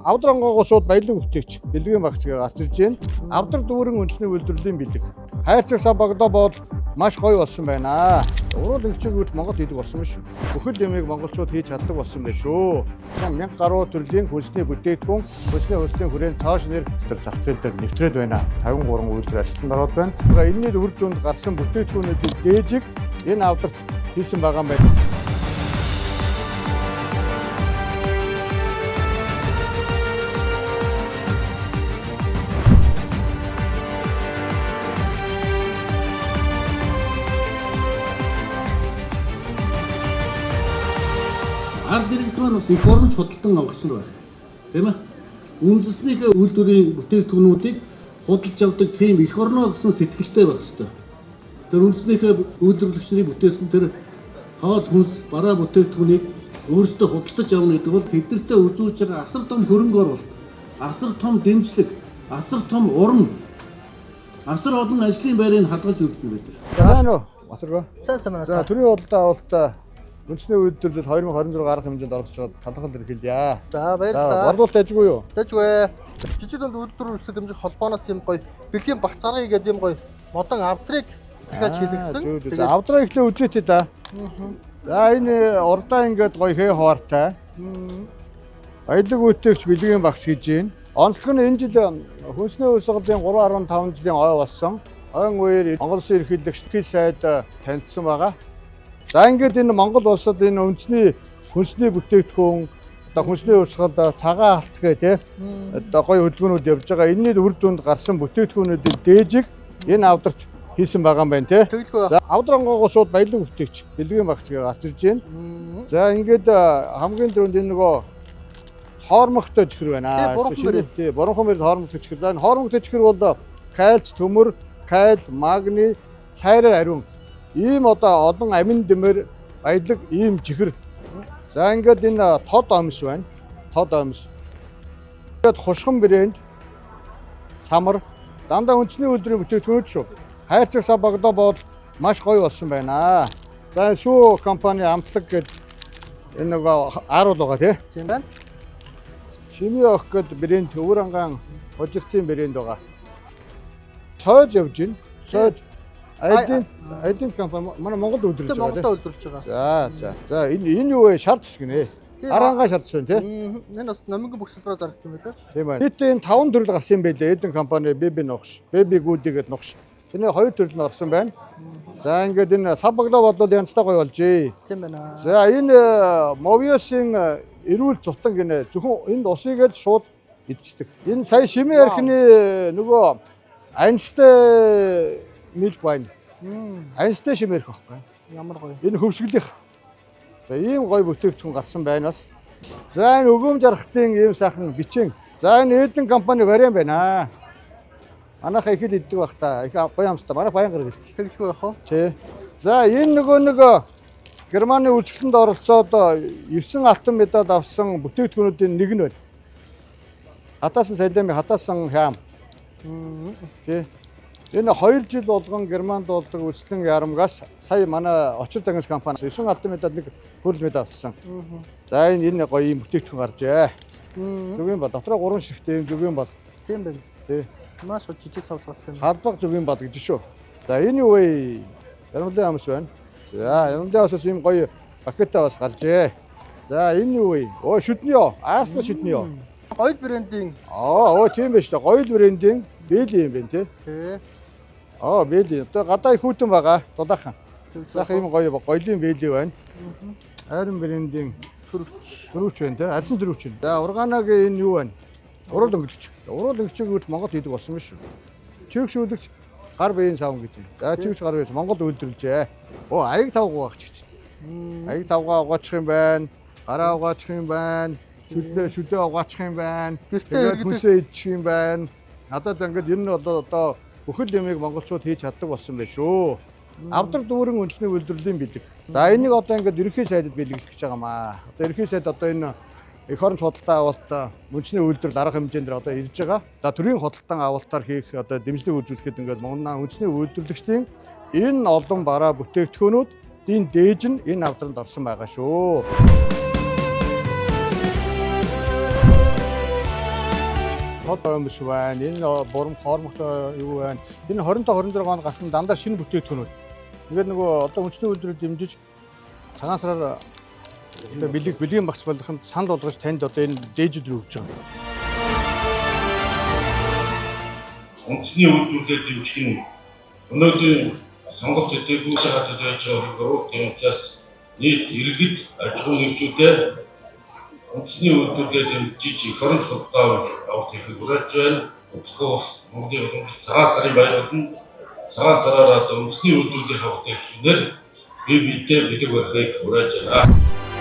Авдар онгоогоо шууд баялаг өгтөгч бэлгийн багцгаа гарч ирж байна. Авдар дүүрэн үндэсний үйлдвэрлэлийн бэлэг. Хайрцаг сав багдаа бол маш гоё болсон байна. Урал өвчгүүд Монгол хийдэг болсон биш үү? Бүхэл ямыг монголчууд хийж чаддаг болсон байх шүү. 1000 гаруй төрлийн хүнсний бүтээгдэхүүн, хүнсний хөрслийн хүрээнд цааш нэр зах зээл дээр нэвтрээд байна. 53 үйлдвэр ажилтнууд ороод байна. Энэний үр дүнд гарсан бүтээгдэхүүнүүдийн дээжийг энэ авдарт хийсэн байгаа юм байна. Ард иргэд маань бас их орон худалдан авагч нар байна. Тийм ээ. Үндэснийхээ үйлдвэрийн бүтээгдэхүүнүүдийг худалдаж авдаг тийм их орноо гэсэн сэтгэлтэй байх хэрэгтэй. Тэр үндэснийхээ үйлдвэрлэгчний бүтээсэн тэр хоол хүнс бараа бүтээгдэхүүнийг өөрсдөө худалдаж авна гэдэг бол тэднэртэй үзүүлж байгаа асар том хөрөнгө оруулалт, асар том дэмжлэг, асар том урам, асар олон ажлын байрыг хадгалж үлдэнэ байдаг. За нөө батаргаа. Сайн байна. За төрийн бололтой үндэсний үйлдвэрлэл 2024 гарах хэмжээнд оролцож байгаа талхал эрхэлье. За баярлалаа. Борлуулалт ажгүй юу? Дэжгүй. Жижиг дунд үйлдвэр үүсгэх дэмжих холбооноос юм гоё бэлгийн багцаарыг гэдэг юм гоё модон авдрыг захиаж хийлгсэн. За авдраа ихлэ үзээтэй да. За энэ урдаа ингээд гоё хээ хуартай. Баялаг үүтэгч бэлгийн багц гэж байна. Онцлог нь энэ жил хүнсний үйлсгалын 3.5 жилийн ой болсон. Ойн үеэр Монгол Улсын ерөнхийлөгч сэтгэл сайд танилцсан байгаа. За ингээд энэ Монгол улсад энэ үндэсний хүнсний бүтээгдэхүүн одоо хүнсний урсгал цагаан алт гэх тий одоо гоё хөдөлгөөнүүд явж байгаа. Энэний үр дүнд гарсан бүтээгдэхүүнүүдийн дээжийг энэ авдарт хийсэн байгаа юм байна тий. За авдар онгоогоо шууд баялаг өгтөгч бэлгийн багцгаа гарч ирж байна. За ингээд хамгийн түрүүнд энэ нөгөө хоормогтой чихэр байна. Тий буранхан мөрөд хоормогтой чихэр. За энэ хоормогтой чихэр бол кальц, төмөр, каль, магний, цайраар ариун ийм одоо олон амин дэмэр баялаг ийм чихэр. За ингээд энэ тод омс байна. Тод омс. Ингээд хушган брэнд самар дандаа үндэсний үйлдвэрийн бүтээгдэхүүнүүд шүү. Хайрцаг сав багдаа бол маш гоё болсон байна. За шүү компани амтлаг гэдэг энэ нөгөө ааруул байгаа тий. Тийм байна. Шими ох гэдэг брэнд өвөр ангаан хожигтын брэнд байгаа. Цойж явж байна. Цойж Айдин компани манай Монгол үйлдвэрлэж байгаа. Монголд үйлдвэрлэж байгаа. За энэ юу вэ? Шарт гинэ. Арангаа шарт шүү тий. Энэ бас номингийн бүхсэлбэрээр зарагдсан байлаа ч. Тийм байна. Нийт энэ 5 төрөл гарсан юм байлээ. Эдэн компани Бэби ногш, Бэби гүди гэдэг ногш. Энэ 2 төрөл нь орсон байна. За ингээд энэ сав багдаа бол янзтай гоё болжээ. Тийм байна. За энэ Мовиосын эрүүл зутан гинэ. Зөвхөн энд усыг л шууд идчихдэг. Энэ сая шими архины нөгөө анистай милк байна. Анистай шимээрх байхгүй. Ямар гоё. Энэ хөвсгөлийнх. За ийм гоё бүтээгдэхүүн гарсан байна бас. За энэ өгөөм жаргалтын ийм сайхан бичэн. За энэ Эдэн компани вариан байна. Манайхаа их л иддэг байх та. Их гоё амстай. Манай баян гараг хэлчих. Тэглэхгүй байх уу? Тий. За энэ нөгөө Германы үйлчлэлд оролцоод 9 алтан медаль авсан бүтээгдэхүүнүүдийн нэг нь байна. Хатаасан салами, хатаасан хям. Тий. Энэ 2 жил болгон Германд болдог үйлчлэн ярамгаас сая манай очир дангас компани 9 алтан медаль нэг хөрөл медаль авсан. За энэ гоё юм бүтээгдэхүүн гаржээ. Зүг юм бол дотроо 3 шигтэй юм зүг юм бол. Тийм байна. Тий. Маш жижиг савлгатай. Халбаг зүг юм бол гэж шүү. За энэ юу вэ? Ярмлын амс байна. За ярмлын амсаас юм гоё пакетаа бас гаржээ. За энэ юу вэ? Оо шүдний ёо. Аасна шүдний ёо. Гоёл брендийн. Тийм байж та. Гоёл брендийн бэли юм байна тий. Тий. Бэли. Одоо гадаа их хүйтэн байгаа. Дулаахан. Сайхан юм гоё гоёлын бэли байна. Айрон брендийн төрөвч байна тий. Арсан төрөвч байна. За урганагийн энэ юу байна? Урал өнгөлөгч. Урал өнгөлөгчүүд Монгол хийдэг болсон биш үү? Чигшүүлэгч гар биеийн савн гэж байна. За чигш гар биеэс Монгол үйлдвэрлэжээ. Аяг тавгаа угаачих гэж. Аяг тавгаа угаачих юм байна. Гараа угаачих юм байна. Шүдээ угаачих юм байна. Тэгээд хүнсээ идчих юм байна. Надад ингээд ер нь одоо бүхэл ямыг монголчууд хийж чаддаг болсон байх шүү. Авдар дүүрэн үндэсний үйлдвэрлэлийн бэлэг. За энийг одоо ингээд ерөнхий сайдад бэлэглэж байгаа маа. Одоо ерөнхий сайд одоо энэ их орон худалдан авалт үндэсний үйлдвэрлэл арга хэмжээнд одоо ирж байгаа. За төрийн худалдан авалтаар хийх одоо дэмжлэг үзүүлэхэд ингээд Монгол үндэсний үйлдвэрлэгчдийн энэ олон бараа бүтээгдэхүүнүүд энэ дээж нь энэ авдранд орсон байгаа шүү. тод өмс байна. Энэ бурам хоормогтой юу байна. Энэ 25 26 онд гарсан дандаа шинэ бүтээгдэхүүнүүд. Тэгээд нөгөө одоо хүнсний үйлдвэрүүд дэмжиж цагаан сараар одоо бэлгийн багц болгохын санал болгож танд одоо энэ дээжид рүү өгч байгаа. Үндэсний үйлдвэрлэлд дэмжих нь өнөөдрийн сонголт төдийгүй шатад байж байгаа тийм учраас нийт иргэд аж ахуйн нэгжүүдэд үндэсний үйлдвэрлэлд дэмжиж эх орон судалгаа авах хэрэг хүрэж байна. Өдгөөс Монголын цагаан сарын баярууд нь цагаан сараар үндэсний үйлдвэрлэлийн хавтаг хийнээр бие биедээ бэлэг барихыг хүрэж байна.